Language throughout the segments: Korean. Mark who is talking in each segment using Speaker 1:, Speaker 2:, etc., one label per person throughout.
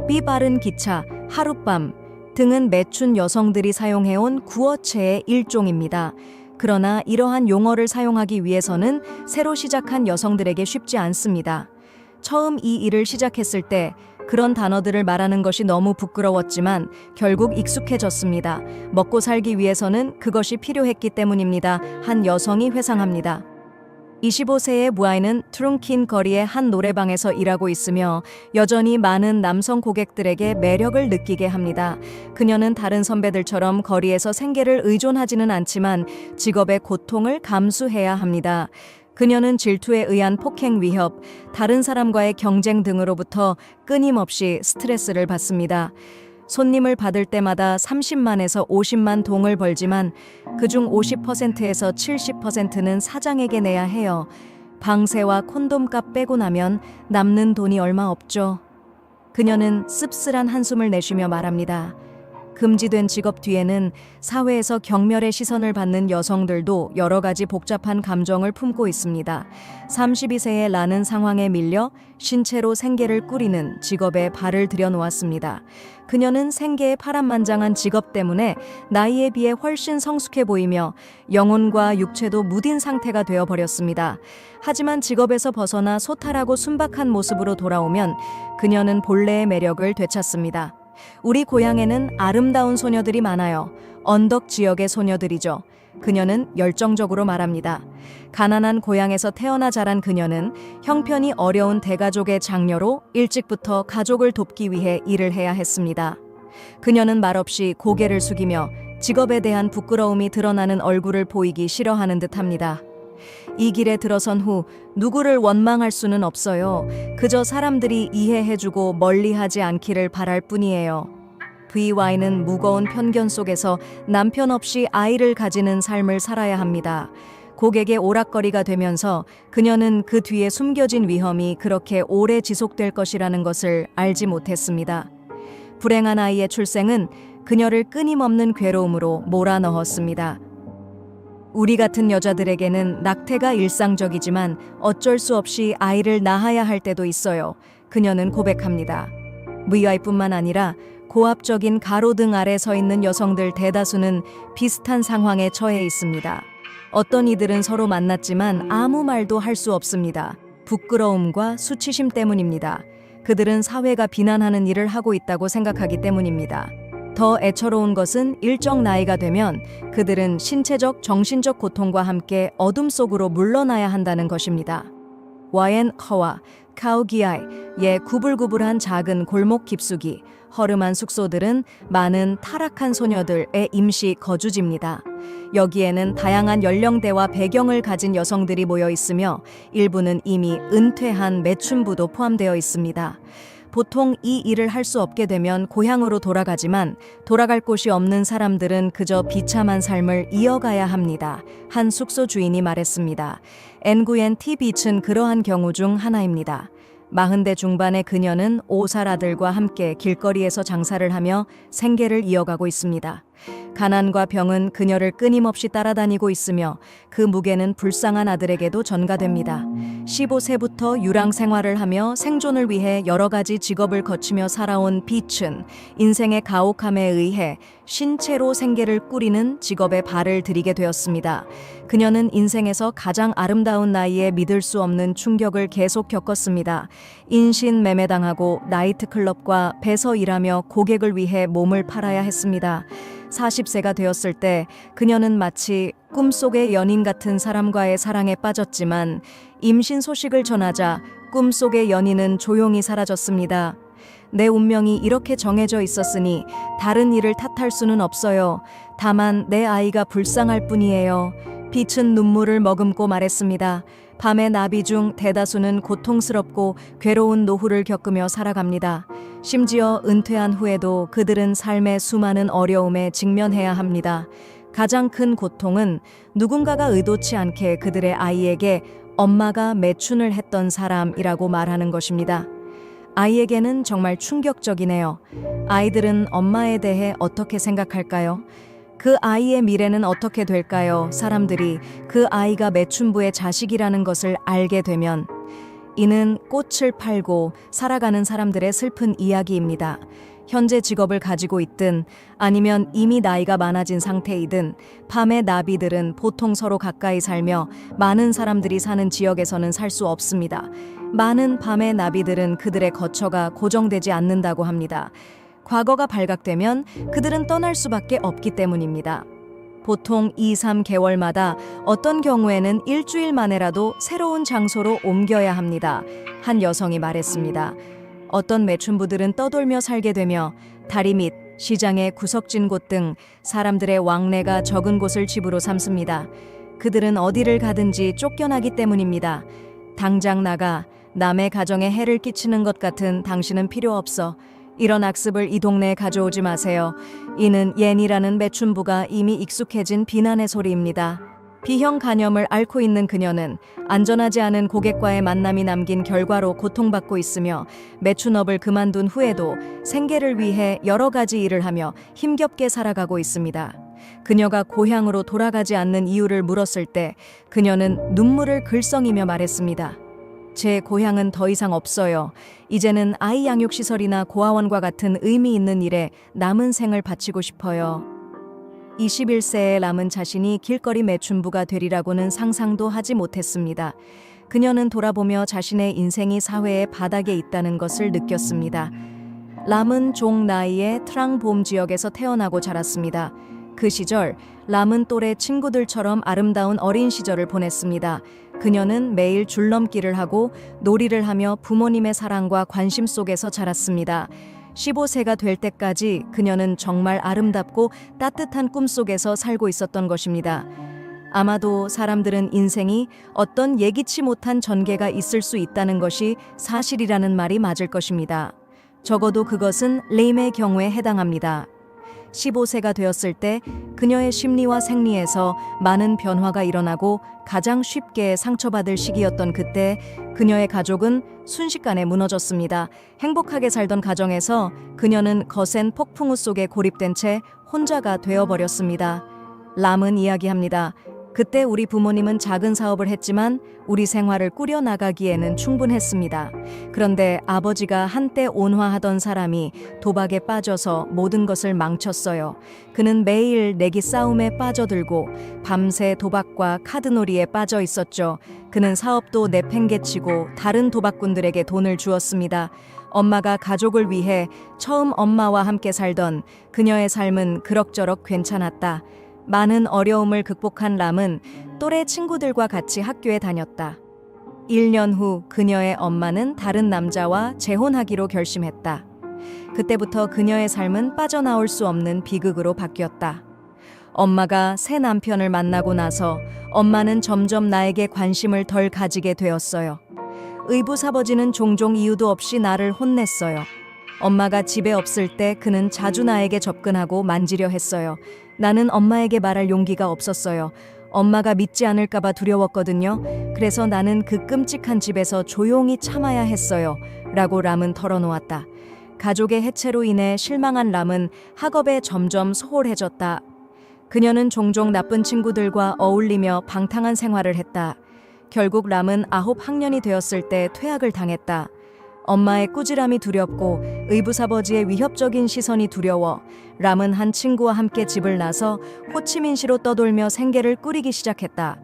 Speaker 1: 삐 빠른 기차, 하룻밤 등은 매춘 여성들이 사용해온 구어체의 일종입니다. 그러나 이러한 용어를 사용하기 위해서는 새로 시작한 여성들에게 쉽지 않습니다. 처음 이 일을 시작했을 때 그런 단어들을 말하는 것이 너무 부끄러웠지만 결국 익숙해졌습니다. 먹고 살기 위해서는 그것이 필요했기 때문입니다. 한 여성이 회상합니다. 25세의 무아이는 트룽킨 거리의 한 노래방에서 일하고 있으며 여전히 많은 남성 고객들에게 매력을 느끼게 합니다. 그녀는 다른 선배들처럼 거리에서 생계를 의존하지는 않지만 직업의 고통을 감수해야 합니다. 그녀는 질투에 의한 폭행 위협, 다른 사람과의 경쟁 등으로부터 끊임없이 스트레스를 받습니다. 손님을 받을 때마다 30만에서 50만 동을 벌지만 그중 50%에서 70%는 사장에게 내야 해요. 방세와 콘돔값 빼고 나면 남는 돈이 얼마 없죠. 그녀는 씁쓸한 한숨을 내쉬며 말합니다. 금지된 직업 뒤에는 사회에서 경멸의 시선을 받는 여성들도 여러 가지 복잡한 감정을 품고 있습니다. 32세의 라는 상황에 밀려 신체로 생계를 꾸리는 직업에 발을 들여놓았습니다. 그녀는 생계의 파란만장한 직업 때문에 나이에 비해 훨씬 성숙해 보이며 영혼과 육체도 무딘 상태가 되어버렸습니다. 하지만 직업에서 벗어나 소탈하고 순박한 모습으로 돌아오면 그녀는 본래의 매력을 되찾습니다. 우리 고향에는 아름다운 소녀들이 많아요. 언덕 지역의 소녀들이죠. 그녀는 열정적으로 말합니다. 가난한 고향에서 태어나 자란 그녀는 형편이 어려운 대가족의 장녀로 일찍부터 가족을 돕기 위해 일을 해야 했습니다. 그녀는 말없이 고개를 숙이며 직업에 대한 부끄러움이 드러나는 얼굴을 보이기 싫어하는 듯합니다. 이 길에 들어선 후 누구를 원망할 수는 없어요. 그저 사람들이 이해해주고 멀리하지 않기를 바랄 뿐이에요. VY는 무거운 편견 속에서 남편 없이 아이를 가지는 삶을 살아야 합니다. 고객의 오락거리가 되면서 그녀는 그 뒤에 숨겨진 위험이 그렇게 오래 지속될 것이라는 것을 알지 못했습니다. 불행한 아이의 출생은 그녀를 끊임없는 괴로움으로 몰아넣었습니다. 우리 같은 여자들에게는 낙태가 일상적이지만 어쩔 수 없이 아이를 낳아야 할 때도 있어요. 그녀는 고백합니다. VY뿐만 아니라 고압적인 가로등 아래 서 있는 여성들 대다수는 비슷한 상황에 처해 있습니다. 어떤 이들은 서로 만났지만 아무 말도 할 수 없습니다. 부끄러움과 수치심 때문입니다. 그들은 사회가 비난하는 일을 하고 있다고 생각하기 때문입니다. 더 애처로운 것은 일정 나이가 되면 그들은 신체적, 정신적 고통과 함께 어둠 속으로 물러나야 한다는 것입니다. 와엔 커와 카우기아이의 구불구불한 작은 골목 깊숙이, 허름한 숙소들은 많은 타락한 소녀들의 임시 거주지입니다. 여기에는 다양한 연령대와 배경을 가진 여성들이 모여 있으며 일부는 이미 은퇴한 매춘부도 포함되어 있습니다. 보통 이 일을 할 수 없게 되면 고향으로 돌아가지만 돌아갈 곳이 없는 사람들은 그저 비참한 삶을 이어가야 합니다. 한 숙소 주인이 말했습니다. 엔구엔 티비츠는 그러한 경우 중 하나입니다. 40대 중반의 그녀는 5살 아들과 함께 길거리에서 장사를 하며 생계를 이어가고 있습니다. 가난과 병은 그녀를 끊임없이 따라다니고 있으며 그 무게는 불쌍한 아들에게도 전가됩니다. 15세부터 유랑 생활을 하며 생존을 위해 여러 가지 직업을 거치며 살아온 빛은 인생의 가혹함에 의해 신체로 생계를 꾸리는 직업에 발을 들이게 되었습니다. 그녀는 인생에서 가장 아름다운 나이에 믿을 수 없는 충격을 계속 겪었습니다. 인신 매매당하고 나이트클럽과 배서 일하며 고객을 위해 몸을 팔아야 했습니다. 40세가 되었을 때 그녀는 마치 꿈속의 연인 같은 사람과의 사랑에 빠졌지만 임신 소식을 전하자 꿈속의 연인은 조용히 사라졌습니다. 내 운명이 이렇게 정해져 있었으니 다른 일을 탓할 수는 없어요. 다만 내 아이가 불쌍할 뿐이에요. 빛은 눈물을 머금고 말했습니다. 밤의 나비 중 대다수는 고통스럽고 괴로운 노후를 겪으며 살아갑니다. 심지어 은퇴한 후에도 그들은 삶의 수많은 어려움에 직면해야 합니다. 가장 큰 고통은 누군가가 의도치 않게 그들의 아이에게 엄마가 매춘을 했던 사람이라고 말하는 것입니다. 아이에게는 정말 충격적이네요. 아이들은 엄마에 대해 어떻게 생각할까요? 그 아이의 미래는 어떻게 될까요? 사람들이 그 아이가 매춘부의 자식이라는 것을 알게 되면 이는 꽃을 팔고 살아가는 사람들의 슬픈 이야기입니다. 현재 직업을 가지고 있든 아니면 이미 나이가 많아진 상태이든 밤의 나비들은 보통 서로 가까이 살며 많은 사람들이 사는 지역에서는 살 수 없습니다. 많은 밤의 나비들은 그들의 거처가 고정되지 않는다고 합니다. 과거가 발각되면 그들은 떠날 수밖에 없기 때문입니다. 보통 2-3개월마다 어떤 경우에는 일주일 만에라도 새로운 장소로 옮겨야 합니다. 한 여성이 말했습니다. 어떤 매춘부들은 떠돌며 살게 되며 다리 밑, 시장의 구석진 곳 등 사람들의 왕래가 적은 곳을 집으로 삼습니다. 그들은 어디를 가든지 쫓겨나기 때문입니다. 당장 나가 남의 가정에 해를 끼치는 것 같은 당신은 필요 없어. 이런 악습을 이 동네에 가져오지 마세요. 이는 옌이라는 매춘부가 이미 익숙해진 비난의 소리입니다. B형 간염을 앓고 있는 그녀는 안전하지 않은 고객과의 만남이 남긴 결과로 고통받고 있으며 매춘업을 그만둔 후에도 생계를 위해 여러 가지 일을 하며 힘겹게 살아가고 있습니다. 그녀가 고향으로 돌아가지 않는 이유를 물었을 때 그녀는 눈물을 글썽이며 말했습니다. 제 고향은 더 이상 없어요. 이제는 아이 양육시설이나 고아원과 같은 의미 있는 일에 남은 생을 바치고 싶어요. 21세의 람은 자신이 길거리 매춘부가 되리라고는 상상도 하지 못했습니다. 그녀는 돌아보며 자신의 인생이 사회의 바닥에 있다는 것을 느꼈습니다. 람은 종 나이의 트랑봄 지역에서 태어나고 자랐습니다. 그 시절 람은 또래 친구들처럼 아름다운 어린 시절을 보냈습니다. 그녀는 매일 줄넘기를 하고 놀이를 하며 부모님의 사랑과 관심 속에서 자랐습니다. 15세가 될 때까지 그녀는 정말 아름답고 따뜻한 꿈속에서 살고 있었던 것입니다. 아마도 사람들은 인생이 어떤 예기치 못한 전개가 있을 수 있다는 것이 사실이라는 말이 맞을 것입니다. 적어도 그것은 램의 경우에 해당합니다. 15세가 되었을 때 그녀의 심리와 생리에서 많은 변화가 일어나고 가장 쉽게 상처받을 시기였던 그때 그녀의 가족은 순식간에 무너졌습니다. 행복하게 살던 가정에서 그녀는 거센 폭풍우 속에 고립된 채 혼자가 되어버렸습니다. 람은 이야기합니다. 그때 우리 부모님은 작은 사업을 했지만 우리 생활을 꾸려나가기에는 충분했습니다. 그런데 아버지가 한때 온화하던 사람이 도박에 빠져서 모든 것을 망쳤어요. 그는 매일 내기 싸움에 빠져들고 밤새 도박과 카드놀이에 빠져 있었죠. 그는 사업도 내팽개치고 다른 도박꾼들에게 돈을 주었습니다. 엄마가 가족을 위해 처음 엄마와 함께 살던 그녀의 삶은 그럭저럭 괜찮았다. 많은 어려움을 극복한 람은 또래 친구들과 같이 학교에 다녔다. 1년 후 그녀의 엄마는 다른 남자와 재혼하기로 결심했다. 그때부터 그녀의 삶은 빠져나올 수 없는 비극으로 바뀌었다. 엄마가 새 남편을 만나고 나서 엄마는 점점 나에게 관심을 덜 가지게 되었어요. 의붓아버지는 종종 이유도 없이 나를 혼냈어요. 엄마가 집에 없을 때 그는 자주 나에게 접근하고 만지려 했어요. 나는 엄마에게 말할 용기가 없었어요. 엄마가 믿지 않을까봐 두려웠거든요. 그래서 나는 그 끔찍한 집에서 조용히 참아야 했어요. 라고 람은 털어놓았다. 가족의 해체로 인해 실망한 람은 학업에 점점 소홀해졌다. 그녀는 종종 나쁜 친구들과 어울리며 방탕한 생활을 했다. 결국 람은 9학년이 되었을 때 퇴학을 당했다. 엄마의 꾸지람이 두렵고 의붓아버지의 위협적인 시선이 두려워 람은 한 친구와 함께 집을 나서 호치민시로 떠돌며 생계를 꾸리기 시작했다.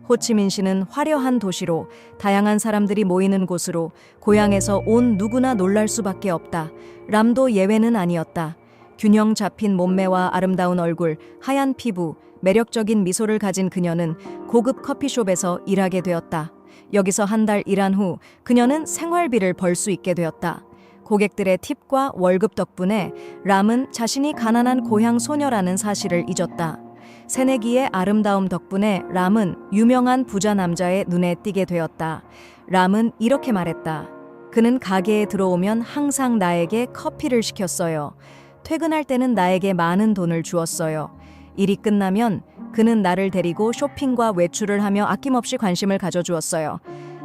Speaker 1: 호치민시는 화려한 도시로 다양한 사람들이 모이는 곳으로 고향에서 온 누구나 놀랄 수밖에 없다. 람도 예외는 아니었다. 균형 잡힌 몸매와 아름다운 얼굴, 하얀 피부, 매력적인 미소를 가진 그녀는 고급 커피숍에서 일하게 되었다. 여기서 한 달 일한 후 그녀는 생활비를 벌 수 있게 되었다. 고객들의 팁과 월급 덕분에 람은 자신이 가난한 고향 소녀라는 사실을 잊었다. 새내기의 아름다움 덕분에 람은 유명한 부자 남자의 눈에 띄게 되었다. 람은 이렇게 말했다. 그는 가게에 들어오면 항상 나에게 커피를 시켰어요. 퇴근할 때는 나에게 많은 돈을 주었어요. 일이 끝나면 그는 나를 데리고 쇼핑과 외출을 하며 아낌없이 관심을 가져주었어요.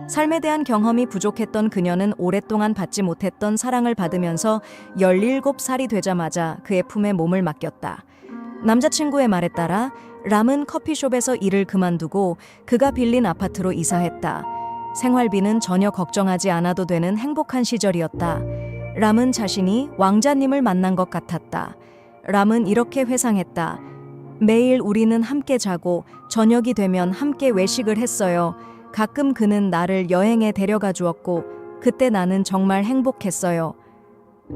Speaker 1: 삶에 대한 경험이 부족했던 그녀는 오랫동안 받지 못했던 사랑을 받으면서 17살이 되자마자 그의 품에 몸을 맡겼다. 남자친구의 말에 따라 람은 커피숍에서 일을 그만두고 그가 빌린 아파트로 이사했다. 생활비는 전혀 걱정하지 않아도 되는 행복한 시절이었다. 람은 자신이 왕자님을 만난 것 같았다. 람은 이렇게 회상했다. 매일 우리는 함께 자고 저녁이 되면 함께 외식을 했어요. 가끔 그는 나를 여행에 데려가 주었고 그때 나는 정말 행복했어요.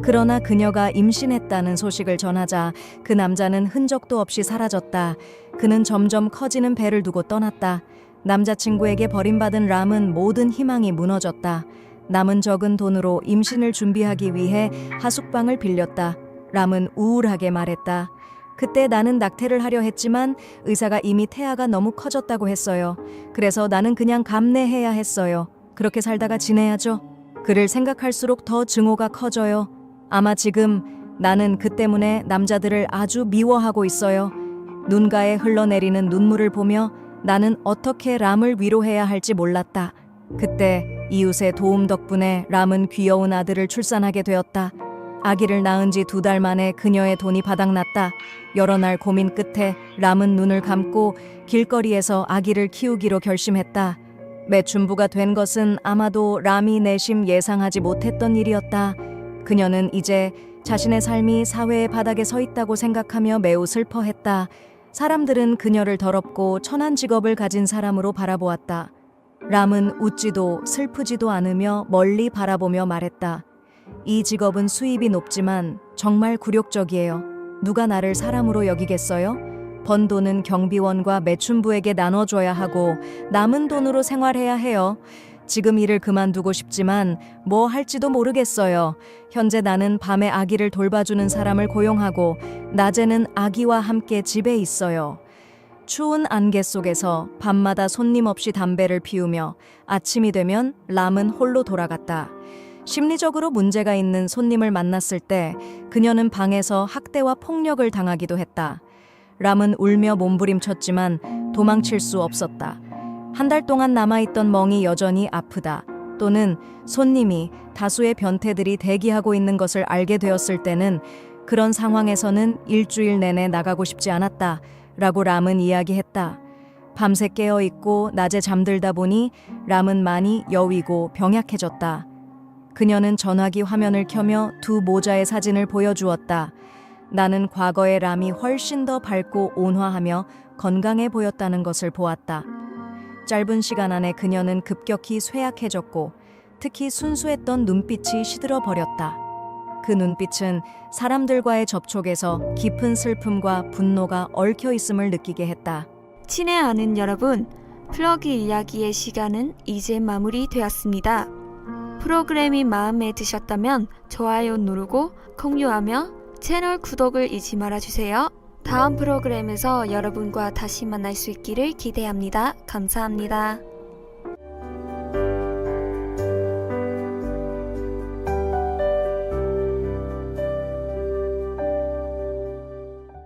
Speaker 1: 그러나 그녀가 임신했다는 소식을 전하자 그 남자는 흔적도 없이 사라졌다. 그는 점점 커지는 배를 두고 떠났다. 남자친구에게 버림받은 람은 모든 희망이 무너졌다. 남은 적은 돈으로 임신을 준비하기 위해 하숙방을 빌렸다. 람은 우울하게 말했다. 그때 나는 낙태를 하려 했지만 의사가 이미 태아가 너무 커졌다고 했어요. 그래서 나는 그냥 감내해야 했어요. 그렇게 살다가 지내야죠. 그를 생각할수록 더 증오가 커져요. 아마 지금 나는 그 때문에 남자들을 아주 미워하고 있어요. 눈가에 흘러내리는 눈물을 보며 나는 어떻게 람을 위로해야 할지 몰랐다. 그때 이웃의 도움 덕분에 람은 귀여운 아들을 출산하게 되었다. 아기를 낳은 지 2달 만에 그녀의 돈이 바닥났다. 여러 날 고민 끝에 람은 눈을 감고 길거리에서 아기를 키우기로 결심했다. 매춘부가 된 것은 아마도 람이 내심 예상하지 못했던 일이었다. 그녀는 이제 자신의 삶이 사회의 바닥에 서 있다고 생각하며 매우 슬퍼했다. 사람들은 그녀를 더럽고 천한 직업을 가진 사람으로 바라보았다. 람은 웃지도 슬프지도 않으며 멀리 바라보며 말했다. 이 직업은 수입이 높지만 정말 굴욕적이에요. 누가 나를 사람으로 여기겠어요? 번 돈은 경비원과 매춘부에게 나눠줘야 하고 남은 돈으로 생활해야 해요. 지금 일을 그만두고 싶지만 뭐 할지도 모르겠어요. 현재 나는 밤에 아기를 돌봐주는 사람을 고용하고 낮에는 아기와 함께 집에 있어요. 추운 안개 속에서 밤마다 손님 없이 담배를 피우며 아침이 되면 람은 홀로 돌아갔다. 심리적으로 문제가 있는 손님을 만났을 때 그녀는 방에서 학대와 폭력을 당하기도 했다. 람은 울며 몸부림쳤지만 도망칠 수 없었다. 한 달 동안 남아있던 멍이 여전히 아프다. 또는 손님이 다수의 변태들이 대기하고 있는 것을 알게 되었을 때는 그런 상황에서는 일주일 내내 나가고 싶지 않았다. 라고 람은 이야기했다. 밤새 깨어있고 낮에 잠들다 보니 람은 많이 여위고 병약해졌다. 그녀는 전화기 화면을 켜며 2 모자의 사진을 보여주었다. 나는 과거의 람이 훨씬 더 밝고 온화하며 건강해 보였다는 것을 보았다. 짧은 시간 안에 그녀는 급격히 쇠약해졌고 특히 순수했던 눈빛이 시들어 버렸다. 그 눈빛은 사람들과의 접촉에서 깊은 슬픔과 분노가 얽혀 있음을 느끼게 했다.
Speaker 2: 친애하는 여러분, 플러그 이야기의 시간은 이제 마무리되었습니다. 프로그램이 마음에 드셨다면 좋아요 누르고 공유하며 채널 구독을 잊지 말아주세요. 다음 프로그램에서 여러분과 다시 만날 수 있기를 기대합니다. 감사합니다.